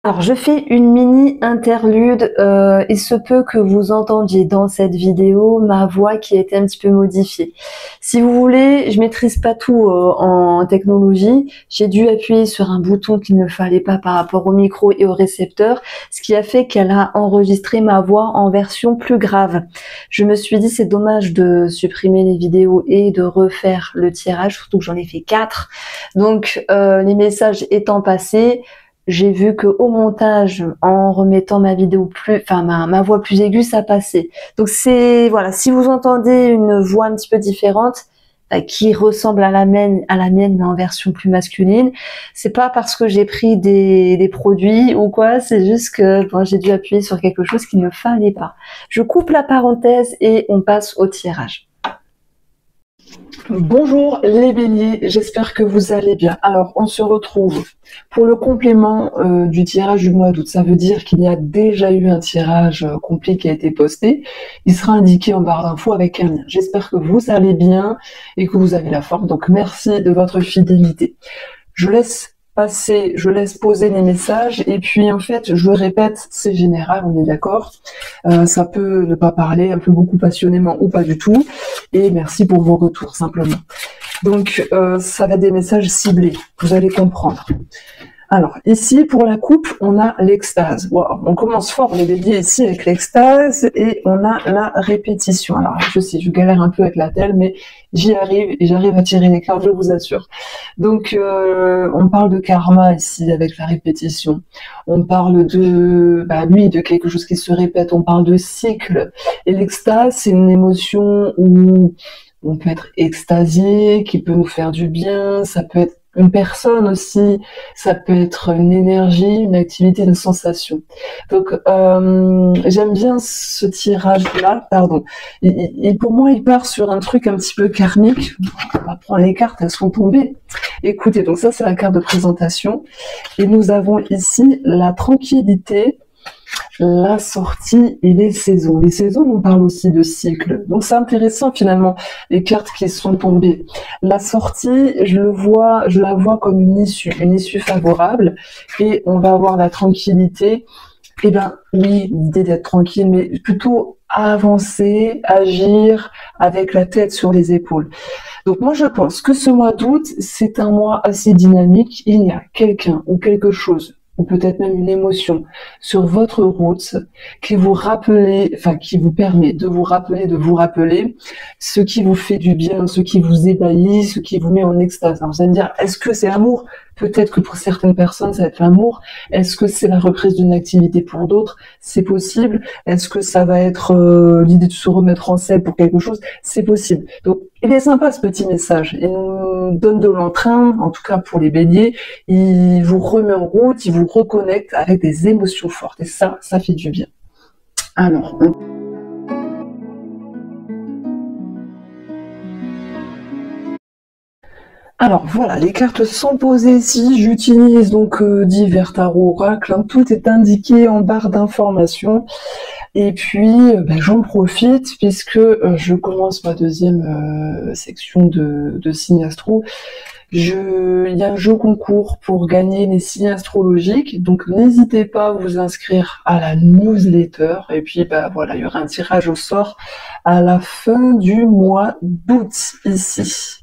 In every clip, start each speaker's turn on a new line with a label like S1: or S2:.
S1: Alors, je fais une mini interlude. Il se peut que vous entendiez dans cette vidéo ma voix qui a été un petit peu modifiée. Si vous voulez, je maîtrise pas tout en technologie. J'ai dû appuyer sur un bouton qu'il ne fallait pas par rapport au micro et au récepteur, ce qui a fait qu'elle a enregistré ma voix en version plus grave. Je me suis dit c'est dommage de supprimer les vidéos et de refaire le tirage, surtout que j'en ai fait 4. Donc les messages étant passés, j'ai vu que au montage, en remettant ma vidéo ma voix plus aiguë, ça passait. Donc voilà, si vous entendez une voix un petit peu différente, qui ressemble à la mienne, mais en version plus masculine, c'est pas parce que j'ai pris des produits ou quoi, c'est juste que j'ai dû appuyer sur quelque chose qu'il ne fallait pas. Je coupe la parenthèse et on passe au tirage. Bonjour les béliers, j'espère que vous allez bien. Alors, on se retrouve pour le complément du tirage du mois d'août. Ça veut dire qu'il y a déjà eu un tirage complet qui a été posté. Il sera indiqué en barre d'infos avec un lien. J'espère que vous allez bien et que vous avez la forme. Donc, merci de votre fidélité. Je laisse poser les messages et puis en fait, je le répète, c'est général, on est d'accord. Ça peut ne pas parler un peu beaucoup passionnément ou pas du tout. Et merci pour vos retours, simplement. Donc, ça va être des messages ciblés, vous allez comprendre. Alors, ici, pour la coupe, on a l'extase. Wow, on commence fort, les béliers, ici, avec l'extase, et on a la répétition. Alors, je sais, je galère un peu avec la telle, mais j'y arrive, et j'arrive à tirer les cartes, je vous assure. Donc, on parle de karma, ici, avec la répétition. On parle de quelque chose qui se répète, on parle de cycle. Et l'extase, c'est une émotion où on peut être extasié, qui peut nous faire du bien, ça peut être une personne aussi, ça peut être une énergie, une activité, une sensation. Donc, j'aime bien ce tirage-là, pardon. Et pour moi, il part sur un truc un petit peu karmique. On va prendre les cartes, elles sont tombées. Écoutez, donc ça, c'est la carte de présentation. Et nous avons ici la tranquillité, la sortie et les saisons. Les saisons, on parle aussi de cycle. Donc c'est intéressant finalement, les cartes qui sont tombées. La sortie, je la vois comme une issue favorable, et on va avoir la tranquillité. Eh ben oui, l'idée d'être tranquille, mais plutôt avancer, agir avec la tête sur les épaules. Donc moi je pense que ce mois d'août, c'est un mois assez dynamique. Il y a quelqu'un ou quelque chose, ou peut-être même une émotion sur votre route qui vous permet de vous rappeler ce qui vous fait du bien, ce qui vous ébahit, ce qui vous met en extase. Alors vous allez me dire, est-ce que c'est l'amour? Peut-être que pour certaines personnes, ça va être l'amour. Est-ce que c'est la reprise d'une activité pour d'autres? C'est possible. Est-ce que ça va être l'idée de se remettre en selle pour quelque chose? C'est possible. Donc, il est sympa ce petit message. Il nous donne de l'entrain, en tout cas pour les béliers. Il vous remet en route, il vous reconnecte avec des émotions fortes. Et ça fait du bien. Alors voilà, les cartes sont posées ici. J'utilise donc divers tarots oracles. Tout est indiqué en barre d'informations. Et puis, j'en profite puisque je commence ma deuxième section de signes astro. Il y a un jeu concours pour gagner les signes astrologiques, donc n'hésitez pas à vous inscrire à la newsletter. Et puis, voilà, il y aura un tirage au sort à la fin du mois d'août ici.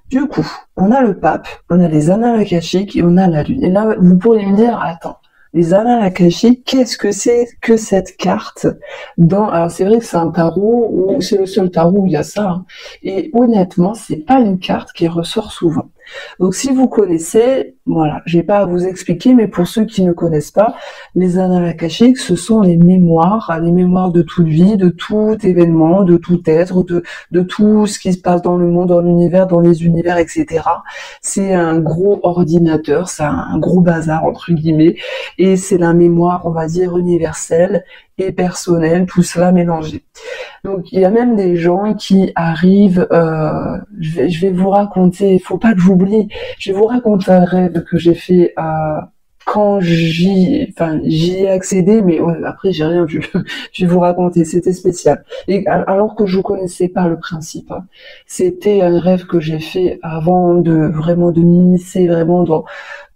S1: Du coup, on a le pape, on a les annales akashiques et on a la lune. Et là, vous pourriez me dire, attends, les annales akashiques, qu'est-ce que c'est que cette carte alors c'est vrai que c'est un tarot, ou c'est le seul tarot où il y a ça, hein. Et honnêtement, c'est pas une carte qui ressort souvent. Donc si vous connaissez, voilà, j'ai pas à vous expliquer, mais pour ceux qui ne connaissent pas, les annales akashiques, ce sont les mémoires de toute vie, de tout événement, de tout être, de tout ce qui se passe dans le monde, dans l'univers, dans les univers, etc. C'est un gros ordinateur, c'est un gros bazar, entre guillemets, et c'est la mémoire, on va dire, universelle et personnelle, tout cela mélangé. Donc il y a même des gens qui arrivent, je vais vous raconter, il faut pas que j'oublie, je vais vous raconter un rêve que j'ai fait quand j'y ai accédé, mais ouais, après j'ai rien vu. Je vais vous raconter, c'était spécial. Et alors que je connaissais pas le principe, hein. C'était un rêve que j'ai fait avant de m'immiscer vraiment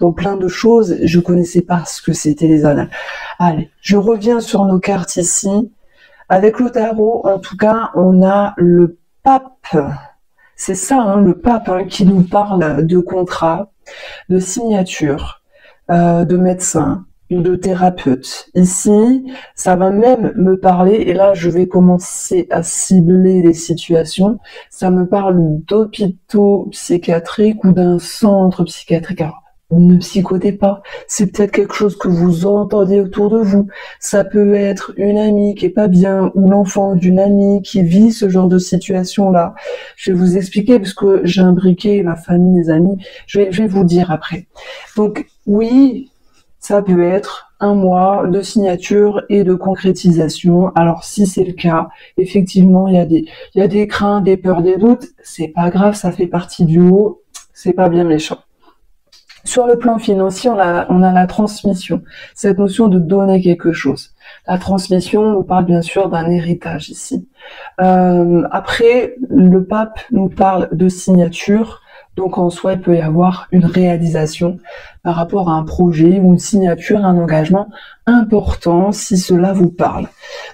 S1: dans plein de choses. Je connaissais pas ce que c'était les annales. Allez, je reviens sur nos cartes ici. Avec le tarot, en tout cas, on a le pape. C'est ça, hein, le pape, hein, qui nous parle de contrat, de signature, de médecin, de thérapeute. Ici, ça va même me parler, et là je vais commencer à cibler les situations, ça me parle d'hôpitaux psychiatriques ou d'un centre psychiatrique. Alors, ne psychotez pas, c'est peut-être quelque chose que vous entendez autour de vous. Ça peut être une amie qui est pas bien ou l'enfant d'une amie qui vit ce genre de situation-là. Je vais vous expliquer parce que j'ai imbriqué ma famille, mes amis. Je vais vous dire après. Donc oui, ça peut être un mois de signature et de concrétisation. Alors si c'est le cas, effectivement, il y a des craintes, des peurs, des doutes. C'est pas grave, ça fait partie du haut. C'est pas bien méchant. Sur le plan financier, on a la transmission, cette notion de donner quelque chose. La transmission, on parle bien sûr d'un héritage ici. Après, le pape nous parle de signature, donc en soi, il peut y avoir une réalisation par rapport à un projet ou une signature, un engagement important si cela vous parle.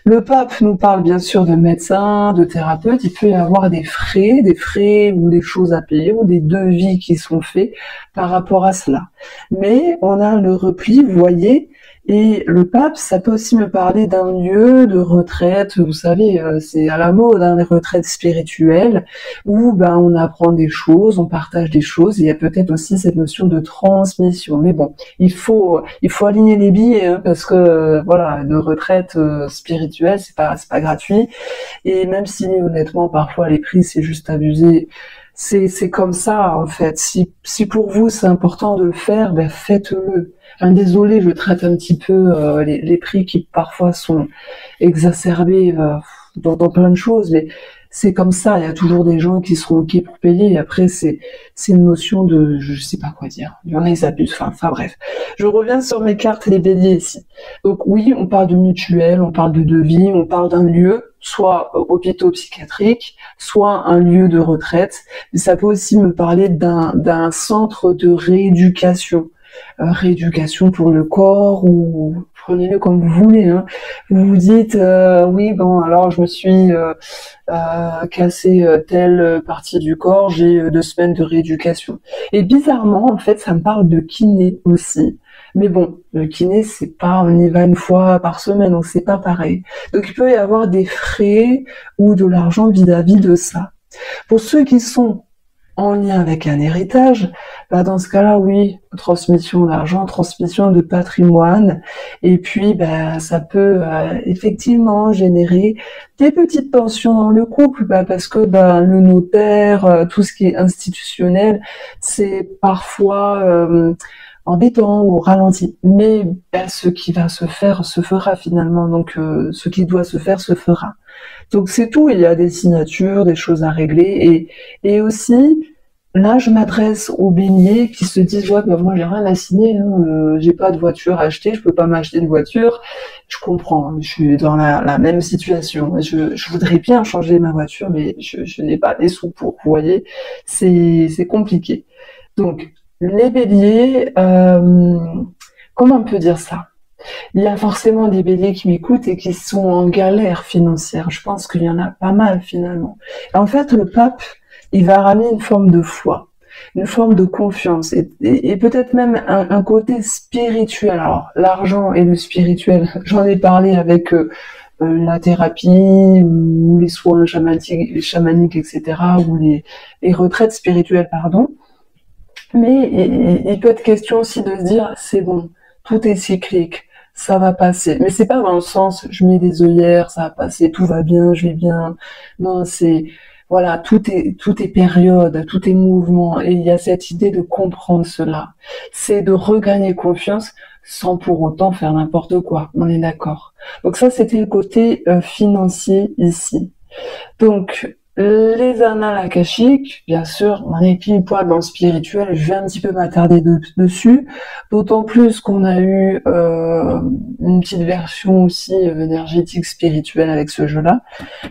S1: Le pape nous parle bien sûr de médecin, de thérapeute, il peut y avoir des frais ou des choses à payer ou des devis qui sont faits par rapport à cela. Mais on a le repli, vous voyez, et le pape, ça peut aussi me parler d'un lieu de retraite, vous savez, c'est à la mode, hein, les retraites spirituelles, où ben on apprend des choses, on partage des choses, et il y a peut-être aussi cette notion de transmission. Mais bon, il faut aligner les billets, hein, parce que voilà, une retraite spirituelle, c'est pas gratuit, et même si honnêtement parfois les prix c'est juste abusé. C'est comme ça en fait. Si pour vous c'est important de le faire, ben faites-le. Enfin, désolé, je traite un petit peu les prix qui parfois sont exacerbés dans plein de choses, mais c'est comme ça. Il y a toujours des gens qui seront ok pour payer. Et après, c'est une notion de, je sais pas quoi dire. Il y en a ils abusent. Enfin bref. Je reviens sur mes cartes et les béliers ici. Donc oui, on parle de mutuelle, on parle de devis, on parle d'un lieu, soit hôpitaux psychiatriques, soit un lieu de retraite. Mais ça peut aussi me parler d'un centre de rééducation. Rééducation pour le corps ou prenez-le comme vous voulez, hein. Vous vous dites oui bon alors je me suis cassé telle partie du corps, j'ai 2 semaines de rééducation. Et bizarrement en fait ça me parle de kiné aussi. Mais bon, le kiné c'est pas on y va une fois par semaine donc c'est pas pareil. Donc il peut y avoir des frais ou de l'argent vis-à-vis de ça. Pour ceux qui sont en lien avec un héritage, bah dans ce cas-là, oui, transmission d'argent, transmission de patrimoine, et puis bah ça peut effectivement générer des petites tensions dans le couple, bah, parce que bah le notaire, tout ce qui est institutionnel, c'est parfois embêtant ou ralenti. Mais bah, ce qui va se faire se fera finalement, donc ce qui doit se faire se fera. Donc c'est tout, il y a des signatures, des choses à régler, et aussi, là je m'adresse aux béliers qui se disent ouais bah moi j'ai rien à signer, hein, j'ai pas de voiture à acheter, je peux pas m'acheter une voiture, je comprends, hein, je suis dans la même situation, je voudrais bien changer ma voiture, mais je n'ai pas les sous pour, vous voyez, c'est compliqué. Donc les béliers, comment on peut dire ça? Il y a forcément des béliers qui m'écoutent et qui sont en galère financière. Je pense qu'il y en a pas mal finalement. Et en fait, le pape, il va ramener une forme de foi, une forme de confiance et peut-être même un côté spirituel. Alors, l'argent et le spirituel, j'en ai parlé avec la thérapie ou les soins chamaniques, etc., ou les retraites spirituelles, pardon. Mais il peut être question aussi de se dire, c'est bon, tout est cyclique. Ça va passer. Mais c'est pas dans le sens, je mets des œillères, ça va passer, tout va bien, je vais bien. Non, c'est, voilà, tout est période, tout est mouvement. Et il y a cette idée de comprendre cela. C'est de regagner confiance sans pour autant faire n'importe quoi. On est d'accord. Donc ça, c'était le côté financier ici. Donc, Les annales akashiques, bien sûr, on est pile poil dans le spirituel, je vais un petit peu m'attarder dessus, d'autant plus qu'on a eu une petite version aussi énergétique spirituelle avec ce jeu-là.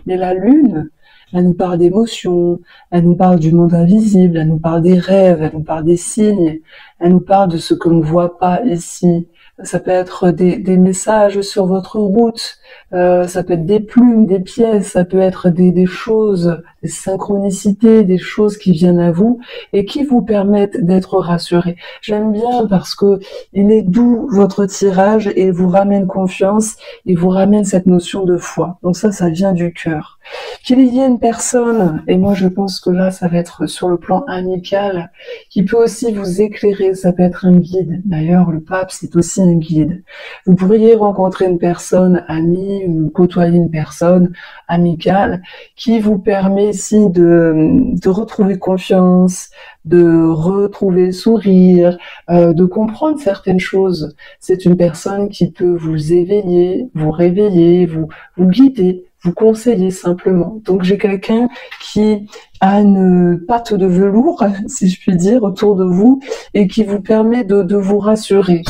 S1: Mais la lune, elle nous parle d'émotions, elle nous parle du monde invisible, elle nous parle des rêves, elle nous parle des signes, elle nous parle de ce que l'on ne voit pas ici. Ça peut être des messages sur votre route, ça peut être des plumes, des pièces, ça peut être des choses, des synchronicités, des choses qui viennent à vous et qui vous permettent d'être rassurés. J'aime bien parce que il est doux votre tirage et il vous ramène confiance, il vous ramène cette notion de foi. Donc ça vient du cœur. Qu'il y ait une personne, et moi je pense que là ça va être sur le plan amical, qui peut aussi vous éclairer, ça peut être un guide. D'ailleurs le pape c'est aussi un guide. Vous pourriez rencontrer une personne amie ou côtoyer une personne amicale qui vous permet ici de retrouver confiance, de retrouver le sourire, de comprendre certaines choses. C'est une personne qui peut vous éveiller, vous réveiller, vous guider, vous conseiller simplement. Donc j'ai quelqu'un qui a une patte de velours, si je puis dire, autour de vous et qui vous permet de vous rassurer.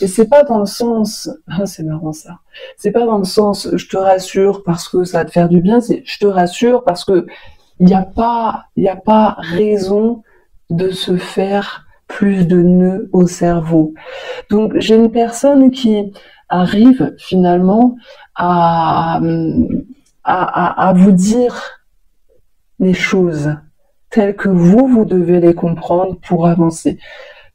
S1: Et c'est pas dans le sens, c'est marrant ça, c'est pas dans le sens je te rassure parce que ça va te faire du bien, c'est je te rassure parce que il n'y a pas raison de se faire plus de nœuds au cerveau. Donc j'ai une personne qui arrive finalement à vous dire les choses telles que vous devez les comprendre pour avancer.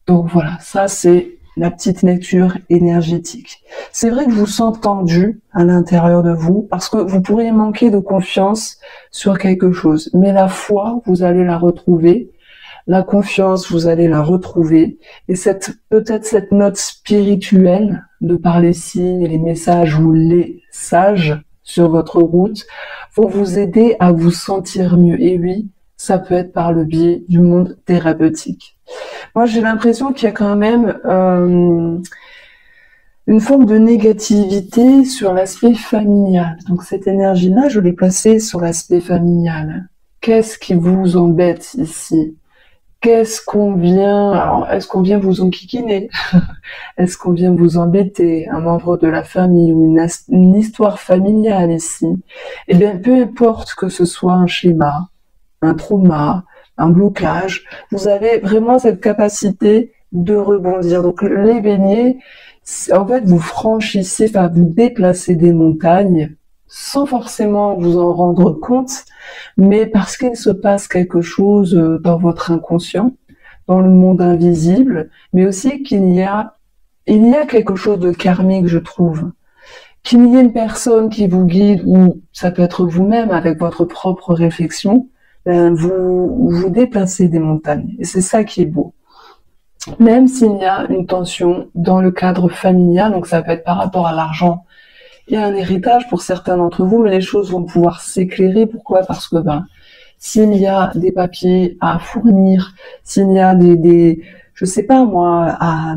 S1: Donc voilà, ça c'est la petite lecture énergétique. C'est vrai que je vous sens tendu à l'intérieur de vous parce que vous pourriez manquer de confiance sur quelque chose. Mais la foi, vous allez la retrouver. La confiance, vous allez la retrouver. Et peut-être cette note spirituelle de par les signes, les messages ou les sages sur votre route vont vous aider à vous sentir mieux. Et oui, ça peut être par le biais du monde thérapeutique. Moi, j'ai l'impression qu'il y a quand même une forme de négativité sur l'aspect familial. Donc cette énergie-là, je l'ai placée sur l'aspect familial. Qu'est-ce qui vous embête ici? Alors, est-ce qu'on vient vous enquiquiner? Est-ce qu'on vient vous embêter? Un membre de la famille ou une histoire familiale ici? Eh bien, peu importe que ce soit un schéma, un trauma, un blocage, vous avez vraiment cette capacité de rebondir. Donc les Béliers, en fait, vous franchissez, vous déplacez des montagnes sans forcément vous en rendre compte, mais parce qu'il se passe quelque chose dans votre inconscient, dans le monde invisible, mais aussi il y a quelque chose de karmique, je trouve. Qu'il y ait une personne qui vous guide, ou ça peut être vous-même avec votre propre réflexion, vous déplacez des montagnes. Et c'est ça qui est beau. Même s'il y a une tension dans le cadre familial, donc ça peut être par rapport à l'argent et à un héritage pour certains d'entre vous, mais les choses vont pouvoir s'éclairer. Pourquoi? Parce que s'il y a des papiers à fournir, s'il y a je sais pas moi, à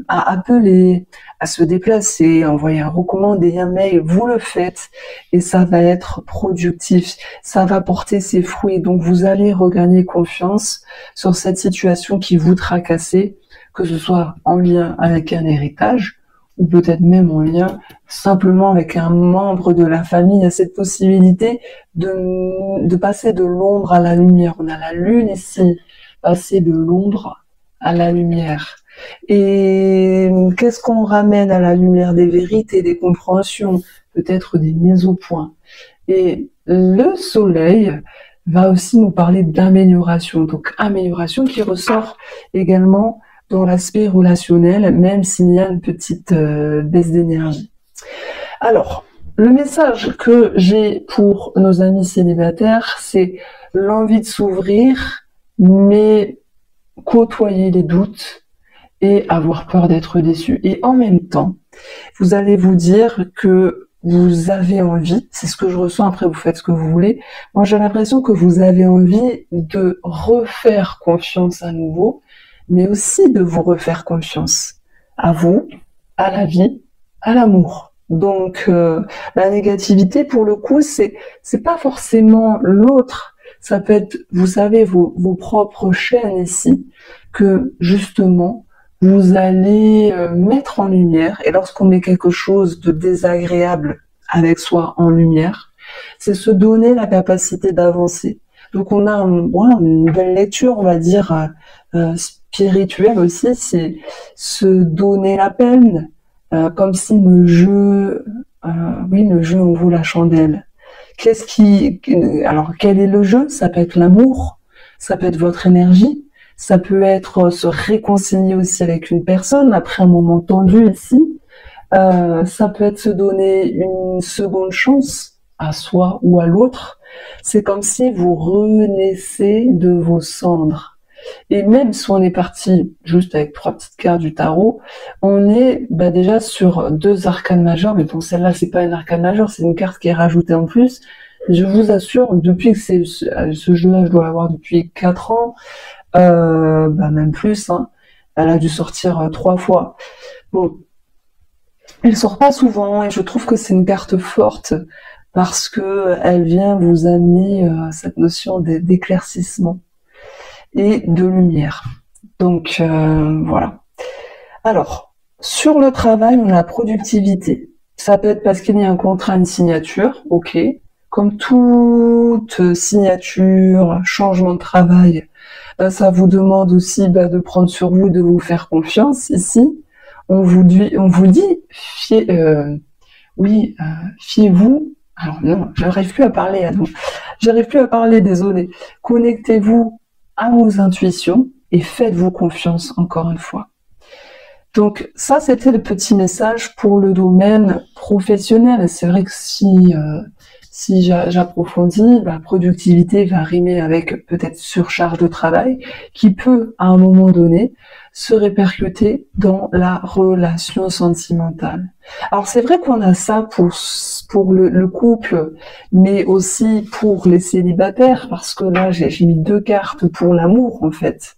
S1: appeler, à se déplacer, à envoyer un recommandé, un mail, vous le faites et ça va être productif, ça va porter ses fruits. Donc vous allez regagner confiance sur cette situation qui vous tracassait, que ce soit en lien avec un héritage ou peut-être même en lien simplement avec un membre de la famille. Il y a cette possibilité de passer de l'ombre à la lumière. On a la lune ici, passer de l'ombre à la lumière. Et qu'est-ce qu'on ramène à la lumière? Des vérités, des compréhensions, peut-être des mises au point. Et le soleil va aussi nous parler d'amélioration. Donc amélioration qui ressort également dans l'aspect relationnel, même s'il y a une petite baisse d'énergie. Alors, le message que j'ai pour nos amis célibataires, c'est l'envie de s'ouvrir, mais côtoyer les doutes et avoir peur d'être déçu. Et en même temps, vous allez vous dire que vous avez envie, c'est ce que je ressens, après vous faites ce que vous voulez, moi j'ai l'impression que vous avez envie de refaire confiance à nouveau, mais aussi de vous refaire confiance à vous, à la vie, à l'amour. Donc la négativité, pour le coup, c'est pas forcément l'autre, Ça peut être, vous savez, vos propres chaînes ici, que justement, vous allez mettre en lumière. Et lorsqu'on met quelque chose de désagréable avec soi en lumière, c'est se donner la capacité d'avancer. Donc on a une nouvelle lecture, on va dire, spirituelle aussi, c'est se donner la peine, comme si le jeu en vaut la chandelle. Alors quel est le jeu? Ça peut être l'amour, ça peut être votre énergie, ça peut être se réconcilier aussi avec une personne après un moment tendu ici. Ça peut être se donner une seconde chance à soi ou à l'autre. C'est comme si vous renaissez de vos cendres. Et même si on est parti juste avec 3 petites cartes du tarot, on est déjà sur 2 arcanes majeures, mais bon, celle-là, c'est pas une arcane majeure, c'est une carte qui est rajoutée en plus. Je vous assure, depuis que ce jeu-là, je dois l'avoir depuis 4 ans, même plus, hein. Elle a dû sortir 3 fois. Bon, elle sort pas souvent, et je trouve que c'est une carte forte, parce que elle vient vous amener cette notion d'éclaircissement et de lumière. Donc voilà. Alors, sur le travail, on a la productivité. Ça peut être parce qu'il y a un contrat, une signature, ok. Comme toute signature, changement de travail, ça vous demande aussi de prendre sur vous, de vous faire confiance. Ici, on vous dit, fiez-vous. Alors non, j'arrive plus à parler, désolé. Connectez-vous à vos intuitions et faites-vous confiance encore une fois. Donc ça, c'était le petit message pour le domaine professionnel. C'est vrai que si j'approfondis, la productivité va rimer avec peut-être surcharge de travail qui peut, à un moment donné, se répercuter dans la relation sentimentale. Alors c'est vrai qu'on a ça pour le couple, mais aussi pour les célibataires, parce que là j'ai mis 2 cartes pour l'amour en fait.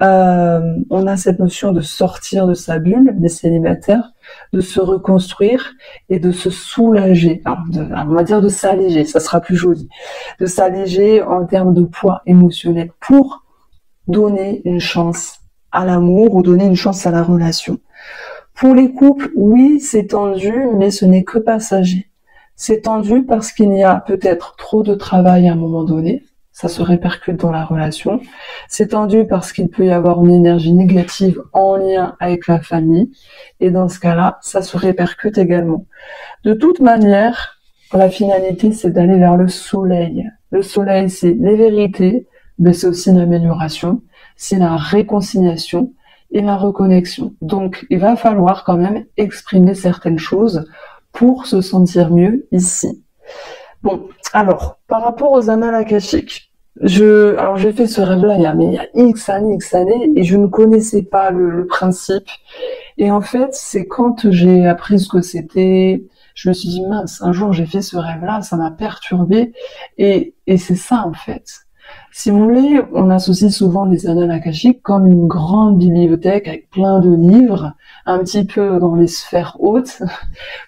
S1: On a cette notion de sortir de sa bulle, des célibataires, de se reconstruire et de se soulager. Alors, on va dire de s'alléger, ça sera plus joli. De s'alléger en termes de poids émotionnel pour donner une chance à l'amour ou donner une chance à la relation. Pour les couples, oui, c'est tendu, mais ce n'est que passager. C'est tendu parce qu'il y a peut-être trop de travail à un moment donné. Ça se répercute dans la relation. C'est tendu parce qu'il peut y avoir une énergie négative en lien avec la famille. Et dans ce cas-là, ça se répercute également. De toute manière, la finalité, c'est d'aller vers le soleil. Le soleil, c'est les vérités, mais c'est aussi l'amélioration, c'est la réconciliation et la reconnexion. Donc, il va falloir quand même exprimer certaines choses pour se sentir mieux ici. Bon, alors, par rapport aux annales akashiques, j'ai fait ce rêve-là il y a X années, et je ne connaissais pas le principe. Et en fait, c'est quand j'ai appris ce que c'était, je me suis dit, mince, un jour j'ai fait ce rêve-là, ça m'a perturbée, et c'est ça en fait. Si vous voulez, on associe souvent les annales akashiques comme une grande bibliothèque avec plein de livres, un petit peu dans les sphères hautes,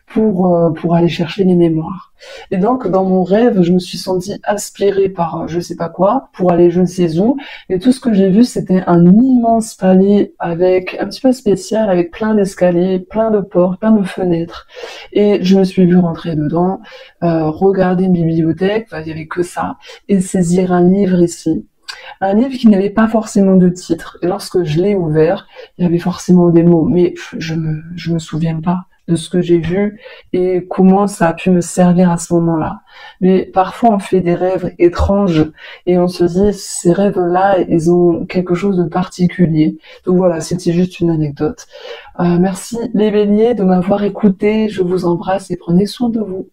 S1: pour aller chercher les mémoires. Et donc, dans mon rêve, je me suis sentie aspirée par je sais pas quoi, pour aller je ne sais où, et tout ce que j'ai vu, c'était un immense palais avec un petit peu spécial, avec plein d'escaliers, plein de portes, plein de fenêtres. Et je me suis vue rentrer dedans, regarder une bibliothèque, il y avait que ça, et saisir un livre ici. Un livre qui n'avait pas forcément de titre. Et lorsque je l'ai ouvert, il y avait forcément des mots, mais je me souviens pas de ce que j'ai vu et comment ça a pu me servir à ce moment-là. Mais parfois on fait des rêves étranges et on se dit ces rêves-là, ils ont quelque chose de particulier. Donc voilà, c'était juste une anecdote. Merci les béliers de m'avoir écouté. Je vous embrasse et prenez soin de vous.